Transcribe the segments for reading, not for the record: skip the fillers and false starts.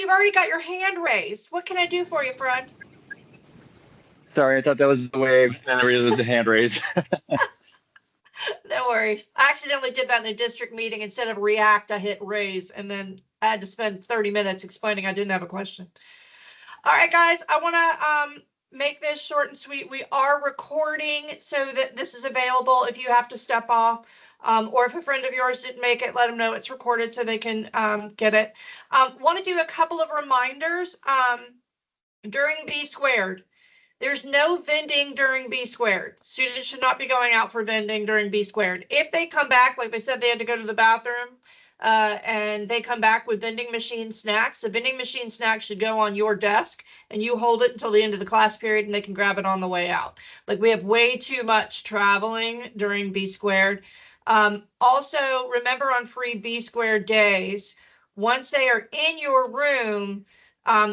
you've already got your hand raised. What can I do for you, friend? Sorry, I thought that was the wave, and it was a hand raise. No worries. I accidentally did that in a district meeting. Instead of react, I hit raise, and then I had to spend 30 minutes explaining I didn't have a question. All right, guys, I want to make this short and sweet. We are recording so that this is available if you have to step off, or if a friend of yours didn't make it, let them know it's recorded so they can get it. Want to do a couple of reminders during B squared. There's no vending during B squared. Students should not be going out for vending during B squared. If they come back, like they said, they had to go to the bathroom, and they come back with vending machine snacks, the vending machine snacks should go on your desk and you hold it until the end of the class period and they can grab it on the way out. Like, we have way too much traveling during B squared. Also, remember on free B squared days, once they are in your room,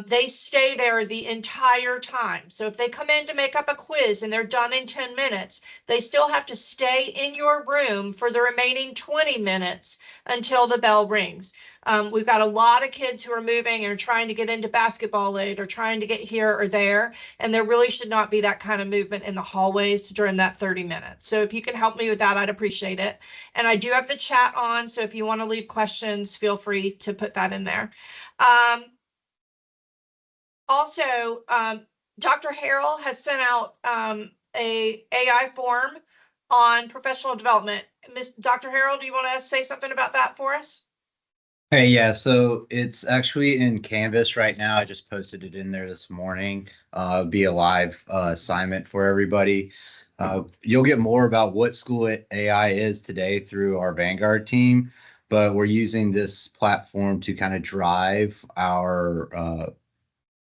they stay there the entire time. So if they come in to make up a quiz and they're done in 10 minutes, they still have to stay in your room for the remaining 20 minutes until the bell rings. We've got a lot of kids who are moving and are trying to get into basketball late or trying to get here or there, and there really should not be that kind of movement in the hallways during that 30 minutes. So if you can help me with that, I'd appreciate it. And I do have the chat on, so if you want to leave questions, feel free to put that in there. Also, Dr. Harrell has sent out a AI form on professional development. Dr. Harrell, do you want to say something about that for us? Hey, yeah, so it's actually in Canvas right now. I just posted it in there this morning. It'll be a live assignment for everybody. You'll get more about what School AI is today through our Vanguard team, but we're using this platform to kind of drive our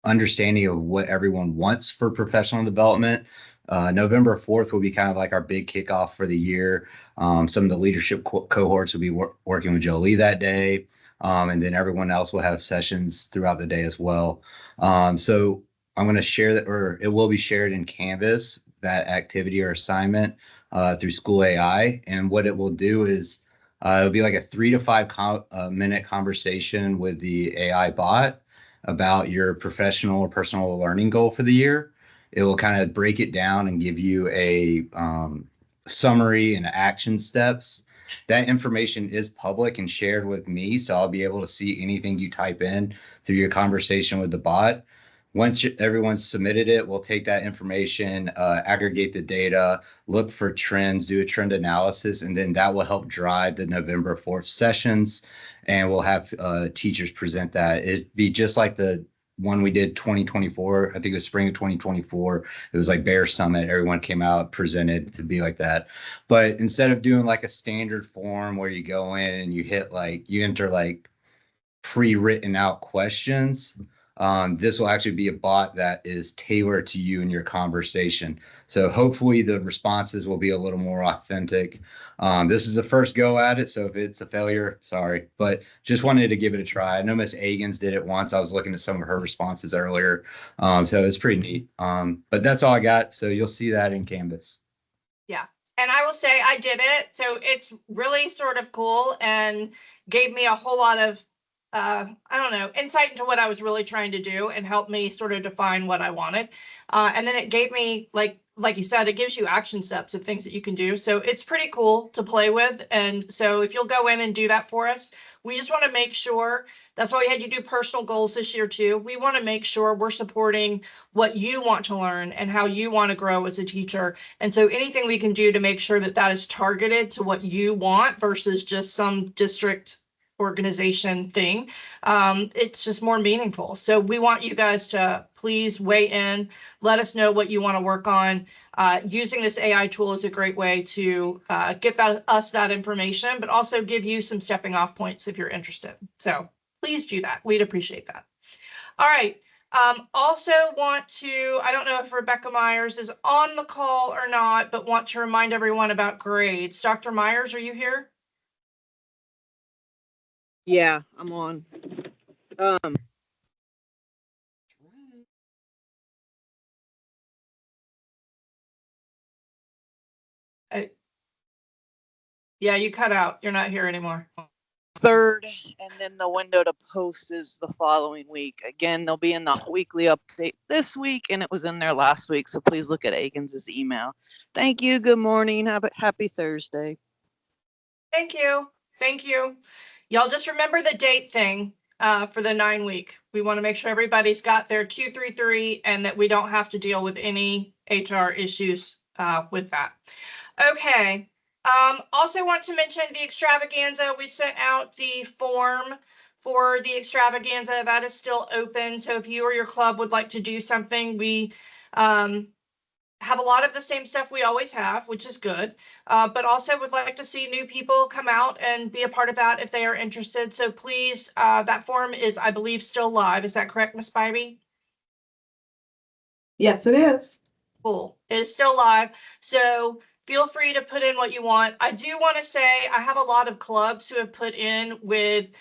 understanding of what everyone wants for professional development. November 4th will be kind of like our big kickoff for the year. Some of the leadership cohorts will be working with Jolie that day. And then everyone else will have sessions throughout the day as well. So I'm going to share that, or it will be shared in Canvas, that activity or assignment through School AI. And what it will do is it'll be like a 3 to 5 minute conversation with the AI bot about your professional or personal learning goal for the year. It will kind of break it down and give you a summary and action steps. That information is public and shared with me, so I'll be able to see anything you type in through your conversation with the bot. Once everyone's submitted it, we'll take that information, aggregate the data, look for trends, do a trend analysis, and then that will help drive the November 4th sessions. And we'll have teachers present that. It'd be just like the one we did 2024. I think it was spring of 2024. It was like Bear Summit. Everyone came out, presented to be like that. But instead of doing like a standard form where you go in and you hit like, you enter like pre-written out questions, this will actually be a bot that is tailored to you and your conversation. So hopefully the responses will be a little more authentic. This is the first go at it, so if it's a failure, sorry, but just wanted to give it a try. I know Miss Agans did it once. I was looking at some of her responses earlier, so it's pretty neat. But that's all I got, so you'll see that in Canvas. Yeah, and I will say I did it, so it's really sort of cool and gave me a whole lot of I don't know, insight into what I was really trying to do and helped me sort of define what I wanted. And then it gave me, like you said, it gives you action steps of things that you can do. So it's pretty cool to play with. And so if you'll go in and do that for us, we just want to make sure, that's why we had you do personal goals this year too. We want to make sure we're supporting what you want to learn and how you want to grow as a teacher. And so anything we can do to make sure that that is targeted to what you want versus just some district organization thing, it's just more meaningful. So we want you guys to please weigh in, let us know what you want to work on. Using this AI tool is a great way to give us that information, but also give you some stepping off points if you're interested. So please do that. We'd appreciate that. All right. Also want to, I don't know if Rebecca Myers is on the call or not, but want to remind everyone about grades. Dr. Myers, are you here? Yeah, I'm on. Yeah, you cut out. You're not here anymore. 3rd, and then the window to post is the following week. Again, they'll be in the weekly update this week, and it was in there last week, so please look at Aikens' email. Thank you. Good morning. Have a happy Thursday. Thank you. Thank you. Y'all just remember the date thing for the 9-week. We want to make sure everybody's got their 233 and that we don't have to deal with any HR issues with that. Okay. Also want to mention the extravaganza. We sent out the form for the extravaganza. That is still open. So if you or your club would like to do something, we have a lot of the same stuff we always have, which is good, but also would like to see new people come out and be a part of that if they are interested. So please, that form is, I believe, still live. Is that correct, Ms. Spivey? Yes, it is. Cool. It is still live. So feel free to put in what you want. I do want to say I have a lot of clubs who have put in with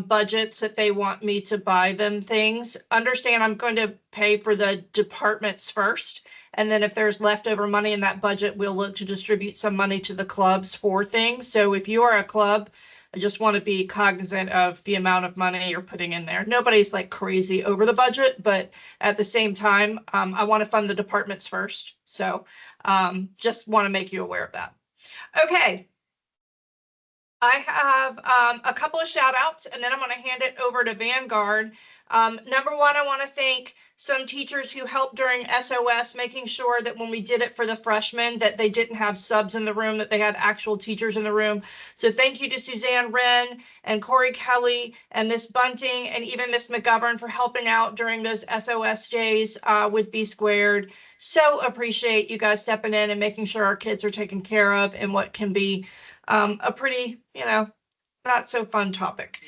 budgets that they want me to buy them things. Understand I'm going to pay for the departments first. And then if there's leftover money in that budget, we'll look to distribute some money to the clubs for things. So if you are a club, I just want to be cognizant of the amount of money you're putting in there. Nobody's like crazy over the budget, but at the same time, I want to fund the departments first. So just want to make you aware of that. Okay. I have a couple of shout outs and then I'm going to hand it over to Vanguard. Number one, I want to thank some teachers who helped during SOS, making sure that when we did it for the freshmen, that they didn't have subs in the room, that they had actual teachers in the room. So thank you to Suzanne Wren and Corey Kelly and Miss Bunting and even Miss McGovern for helping out during those SOS days with B Squared. So appreciate you guys stepping in and making sure our kids are taken care of in what can be a pretty, not so fun topic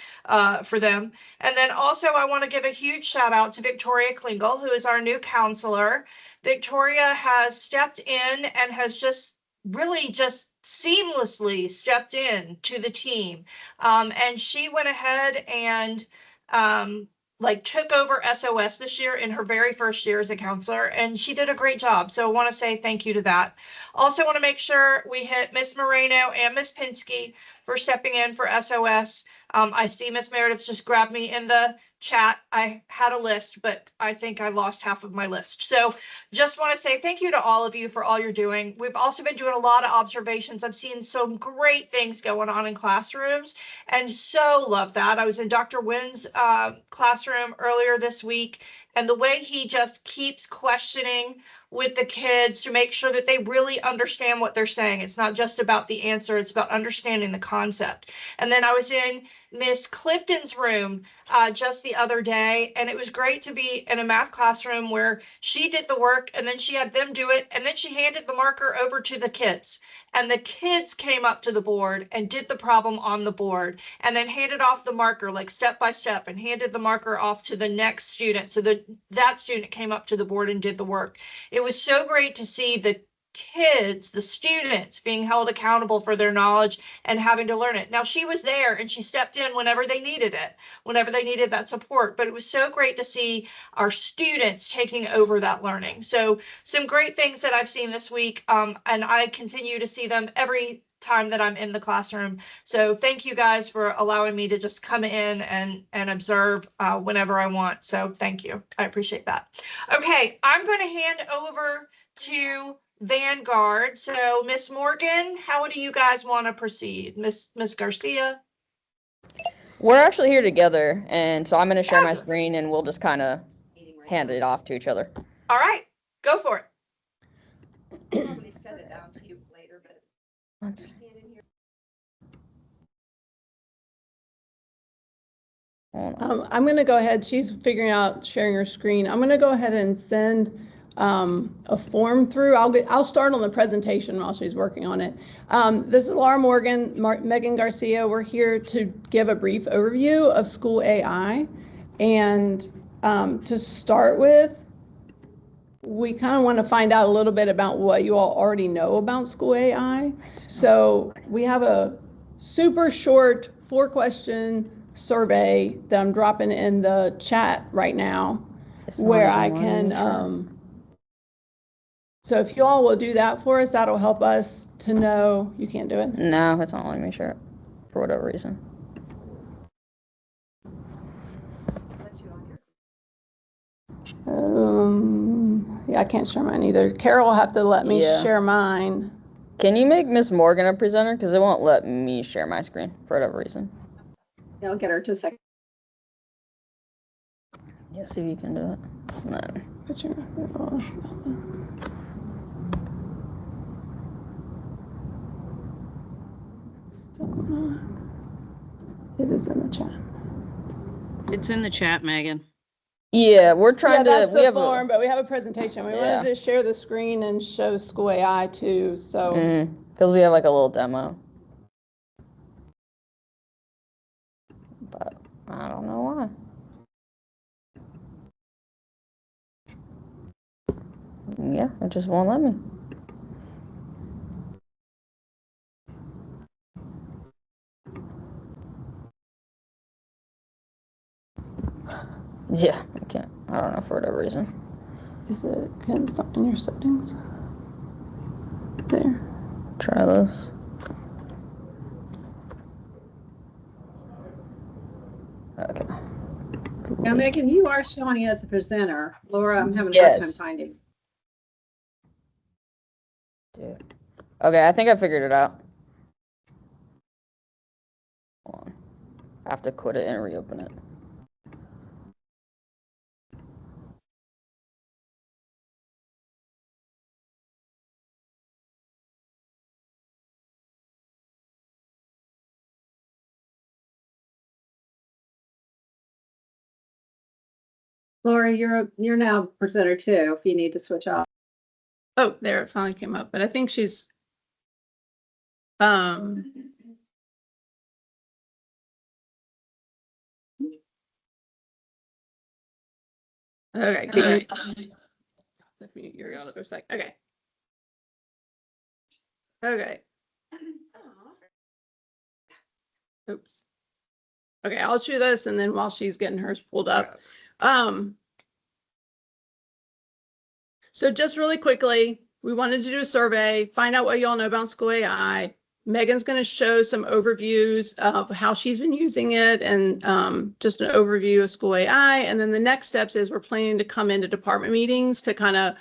for them. And then also I want to give a huge shout out to Victoria Klingel, who is our new counselor. Victoria has stepped in and has just seamlessly stepped in to the team. And she went ahead and took over SOS this year in her very first year as a counselor, and she did a great job. So I want to say thank you to that. Also want to make sure we hit Miss Moreno and Miss Pinsky for stepping in for SOS. I see Miss Meredith just grabbed me in the chat. I had a list, but I think I lost half of my list. So just want to say thank you to all of you for all you're doing. We've also been doing a lot of observations. I've seen some great things going on in classrooms and so love that. I was in Dr. Wynn's classroom earlier this week, and the way he just keeps questioning with the kids to make sure that they really understand what they're saying. It's not just about the answer, it's about understanding the concept. And then I was in Miss Clifton's room just the other day, and it was great to be in a math classroom where she did the work and then she had them do it, and then she handed the marker over to the kids. And the kids came up to the board and did the problem on the board and then handed off the marker like step by step and handed the marker off to the next student. So that student came up to the board and did the work. It was so great to see the kids, the students being held accountable for their knowledge and having to learn it. Now she was there and she stepped in whenever they needed it, whenever they needed that support, but it was so great to see our students taking over that learning. So some great things that I've seen this week, and I continue to see them every time that I'm in the classroom. So thank you guys for allowing me to just come in and observe whenever I want. So thank you. I appreciate that. Okay, I'm going to hand over to Vanguard. So Miss Morgan, how do you guys want to proceed? Miss Garcia? We're actually here together, and so I'm going to share my screen and we'll just kind of hand it off to each other. All right, go for it. Probably send it down to you later, but I'm going to go ahead. She's figuring out sharing her screen. I'm going to go ahead and send a form through. I'll start on the presentation while she's working on it. This is Laura Morgan, Megan Garcia. We're here to give a brief overview of School AI. And to start with, we kind of want to find out a little bit about what you all already know about School AI. So we have a super short 4-question survey that I'm dropping in the chat right now, where I can, so if you all will do that for us, that'll help us to know. You can't do it? No, it's not letting me share it for whatever reason. Yeah, I can't share mine either. Carol will have to let me Yeah. share mine. Can you make Miss Morgan a presenter? Because it won't let me share my screen for whatever reason. Yeah, I'll get her to a second. Yeah, see if you can do it. No. Put your, oh, still not. It is in the chat. It's in the chat, Megan. Yeah, we're Yeah, trying that's to. We the have form, but we have a presentation. We wanted Yeah. to share the screen and show School AI too. So because we have like a little demo. But I don't know why. Yeah, it just won't let me. Yeah, I can't. I don't know for whatever reason. is it in your settings? There. Try this. Okay. Now, Megan, you are showing as a presenter. Laura, I'm having a hard time Yes. finding. Dude. Okay, I think I figured it out. Hold on. I have to quit it and reopen it. Laura, you're now presenter too, if you need to switch off. Oh, there it finally came up. But I think she's okay, can you mute your for a sec? Okay. Okay. Oops. Okay, I'll show this and then while she's getting hers pulled up. So just really quickly, we wanted to do a survey, find out what y'all know about School AI. Megan's going to show some overviews of how she's been using it and just an overview of School AI. And then the next steps is we're planning to come into department meetings to kind of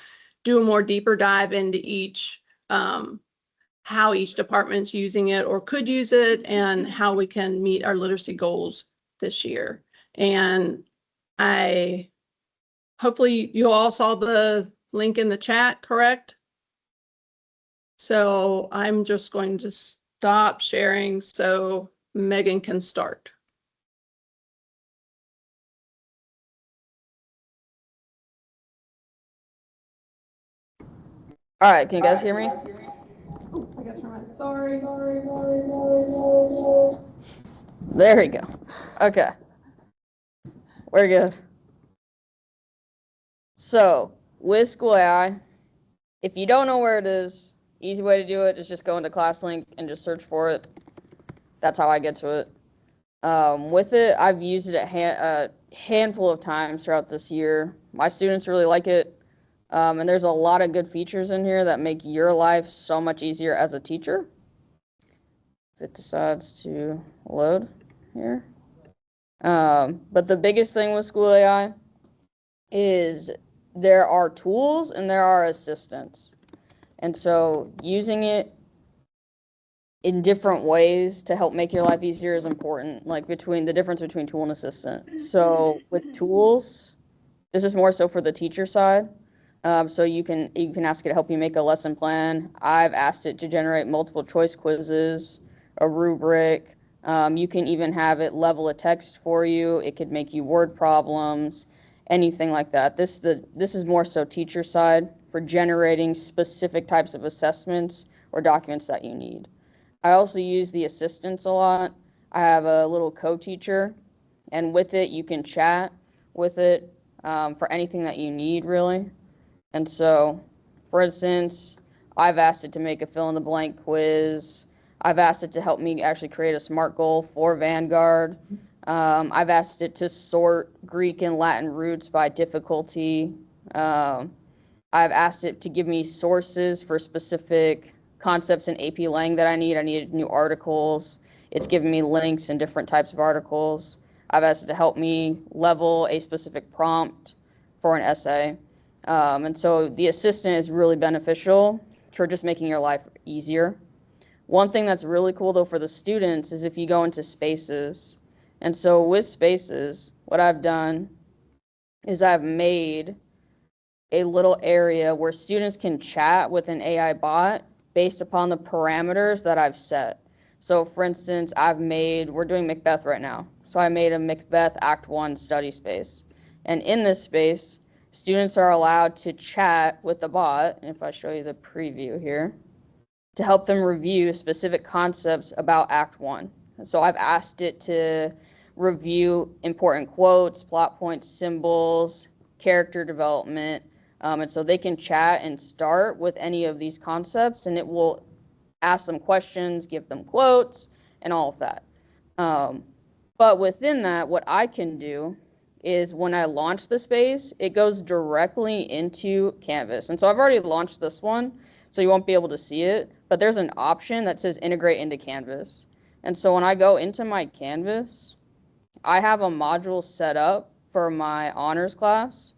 do a more deeper dive into each, how each department's using it or could use it and how we can meet our literacy goals this year. And hopefully you all saw the link in the chat, correct? So I'm just going to stop sharing so Megan can start. All right, can you guys hear me? Oh, I got to turn my, sorry. There we go. Okay. We're good. So with School AI, if you don't know where it is, easy way to do it is just go into ClassLink and just search for it. That's how I get to it. With it, I've used it a handful of times throughout this year. My students really like it. And there's a lot of good features in here that make your life so much easier as a teacher. If it decides to load here. But the biggest thing with School AI is there are tools and there are assistants. And so using it in different ways to help make your life easier is important, like between the difference between tool and assistant. So with tools, this is more so for the teacher side. So you can ask it to help you make a lesson plan. I've asked it to generate multiple choice quizzes, a rubric. You can even have it level a text for you. It could make you word problems, anything like that. This is more so teacher side for generating specific types of assessments or documents that you need. I also use the assistants a lot. I have a little co-teacher, and with it, you can chat with it for anything that you need, really. And so, for instance, I've asked it to make a fill-in-the-blank quiz. I've asked it to help me actually create a SMART goal for Vanguard. I've asked it to sort Greek and Latin roots by difficulty. I've asked it to give me sources for specific concepts in AP Lang that I need. I needed new articles. It's given me links in different types of articles. I've asked it to help me level a specific prompt for an essay. And so the assistant is really beneficial for just making your life easier. One thing that's really cool though for the students is if you go into Spaces. And so with Spaces, what I've done is I've made a little area where students can chat with an AI bot based upon the parameters that I've set. So for instance, we're doing Macbeth right now. So I made a Macbeth Act 1 study space. And in this space, students are allowed to chat with the bot, and if I show you the preview here, to help them review specific concepts about Act 1. And so I've asked it to review important quotes, plot points, symbols, character development, and so they can chat and start with any of these concepts, and it will ask them questions, give them quotes, and all of that. But within that, what I can do is when I launch the space, it goes directly into Canvas. And so I've already launched this one, so you won't be able to see it, but there's an option that says integrate into Canvas. And so when I go into my Canvas, I have a module set up for my honors class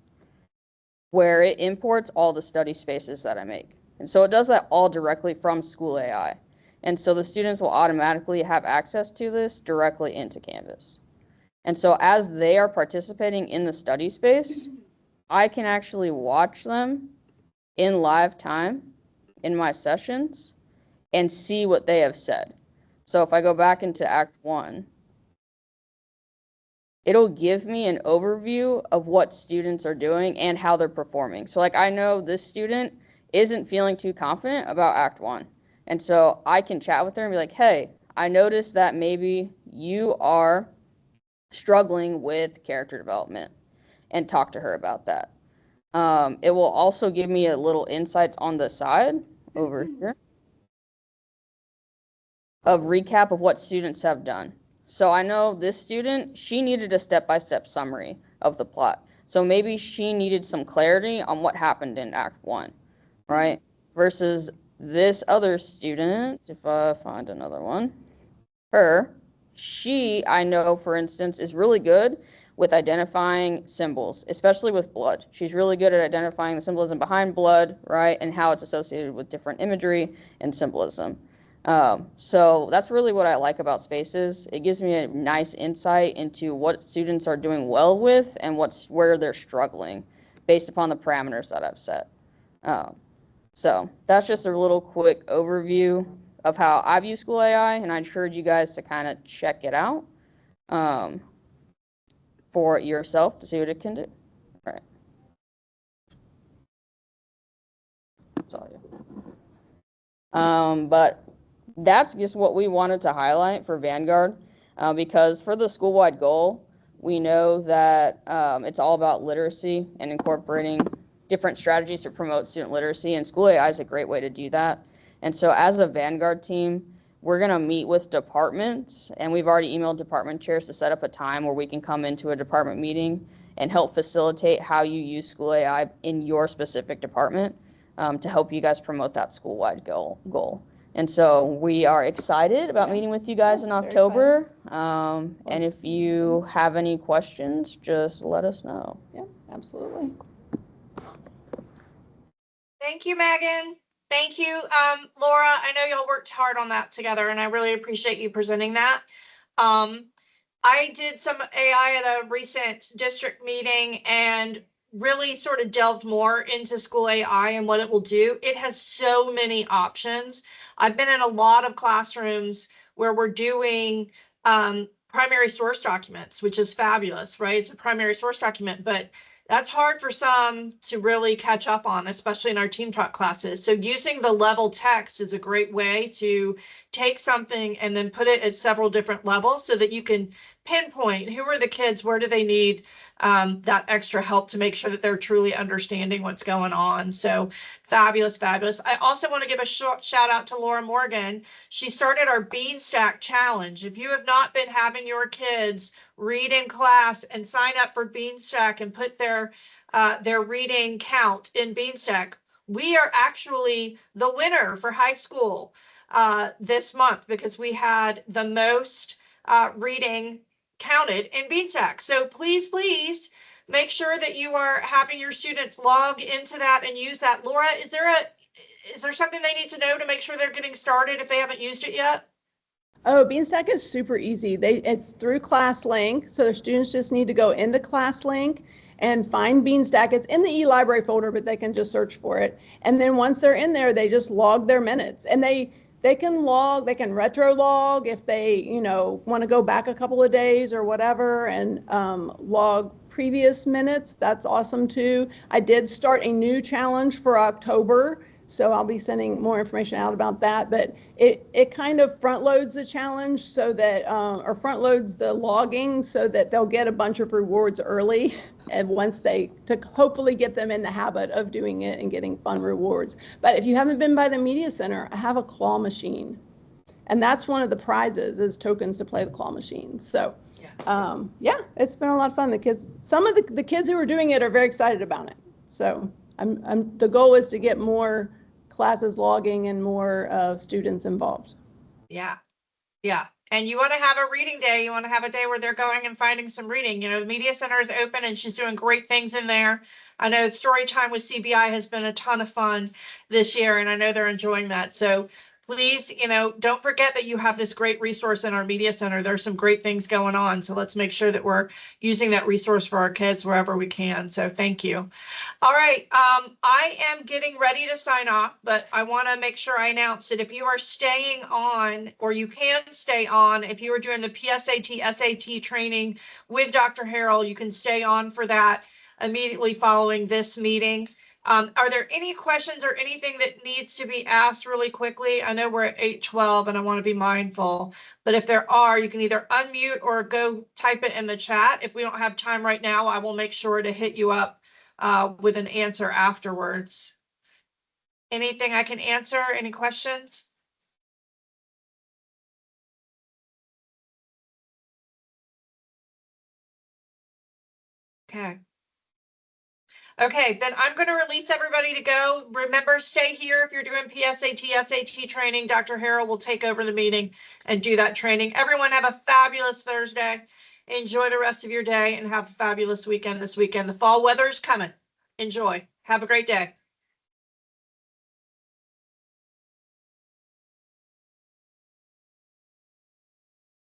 where it imports all the study spaces that I make. And so it does that all directly from School AI. And so the students will automatically have access to this directly into Canvas. And so as they are participating in the study space, I can actually watch them in live time in my sessions and see what they have said. So if I go back into Act 1, it'll give me an overview of what students are doing and how they're performing. So like I know this student isn't feeling too confident about Act 1. And so I can chat with her and be like, hey, I noticed that maybe you are struggling with character development, and talk to her about that. It will also give me a little insights on the side over here of recap of what students have done. So I know this student, she needed a step-by-step summary of the plot. So maybe she needed some clarity on what happened in Act 1, right? Versus this other student, if I find another one, she, I know, for instance, is really good with identifying symbols, especially with blood. She's really good at identifying the symbolism behind blood, right? And how it's associated with different imagery and symbolism. So that's really what I like about Spaces. It gives me a nice insight into what students are doing well with and where they're struggling based upon the parameters that I've set. So that's just a little quick overview of how I view School AI, and I encourage you guys to kind of check it out for yourself to see what it can do. All right. That's all you. But that's just what we wanted to highlight for Vanguard, because for the school-wide goal, we know that it's all about literacy and incorporating different strategies to promote student literacy, and School AI is a great way to do that. And so as a Vanguard team, we're going to meet with departments, and we've already emailed department chairs to set up a time where we can come into a department meeting and help facilitate how you use School AI in your specific department to help you guys promote that school-wide goal. And so we are excited about meeting with you guys in October. And if you have any questions, just let us know. Yeah, absolutely. Thank you, Megan. Thank you, Laura. I know y'all worked hard on that together, and I really appreciate you presenting that. I did some AI at a recent district meeting and really sort of delved more into School AI and what it will do. It has so many options. I've been in a lot of classrooms where we're doing primary source documents, which is fabulous, right? It's a primary source document, but that's hard for some to really catch up on, especially in our team talk classes. So using the level text is a great way to take something and then put it at several different levels so that you can pinpoint who are the kids, where do they need that extra help to make sure that they're truly understanding what's going on. So fabulous, fabulous. I also want to give a short shout out to Laura Morgan. She started our Bean Stack Challenge. If you have not been having your kids read in class and sign up for Bean Stack and put their reading count in Bean Stack, we are actually the winner for high school this month because we had the most reading counted in Bean Stack. So please, please make sure that you are having your students log into that and use that. Laura, is there something they need to know to make sure they're getting started if they haven't used it yet? Oh, Beanstack is super easy. It's through ClassLink, so the students just need to go into ClassLink and find Beanstack. It's in the eLibrary folder, but they can just search for it. And then once they're in there, they just log their minutes, and they can retro log if they, want to go back a couple of days or whatever, and log previous minutes. That's awesome too. I did start a new challenge for October, so I'll be sending more information out about that. But it kind of front loads the challenge so that, or front loads the logging so that they'll get a bunch of rewards early. And once to hopefully get them in the habit of doing it and getting fun rewards. But if you haven't been by the Media Center, I have a claw machine. And that's one of the prizes, is tokens to play the claw machine. So yeah, it's been a lot of fun. Some of the kids who are doing it are very excited about it. So the goal is to get more classes logging and more students involved. Yeah. Yeah. And you want to have a reading day. You want to have a day where they're going and finding some reading. The Media Center is open and she's doing great things in there. I know story time with CBI has been a ton of fun this year, and I know they're enjoying that. So please, don't forget that you have this great resource in our Media Center. There's some great things going on. So let's make sure that we're using that resource for our kids wherever we can. So thank you. All right, I am getting ready to sign off, but I want to make sure I announce that if you are staying on, or you can stay on, if you are doing the PSAT, SAT training with Dr. Harrell, you can stay on for that immediately following this meeting. Are there any questions or anything that needs to be asked really quickly? I know we're at 8:12 and I want to be mindful, but if there are, you can either unmute or go type it in the chat. If we don't have time right now, I will make sure to hit you up with an answer afterwards. Anything I can answer? Any questions? Okay. Okay, then I'm going to release everybody to go. Remember, stay here if you're doing PSAT, SAT training. Dr. Harrell will take over the meeting and do that training. Everyone have a fabulous Thursday. Enjoy the rest of your day and have a fabulous weekend this weekend. The fall weather is coming. Enjoy. Have a great day.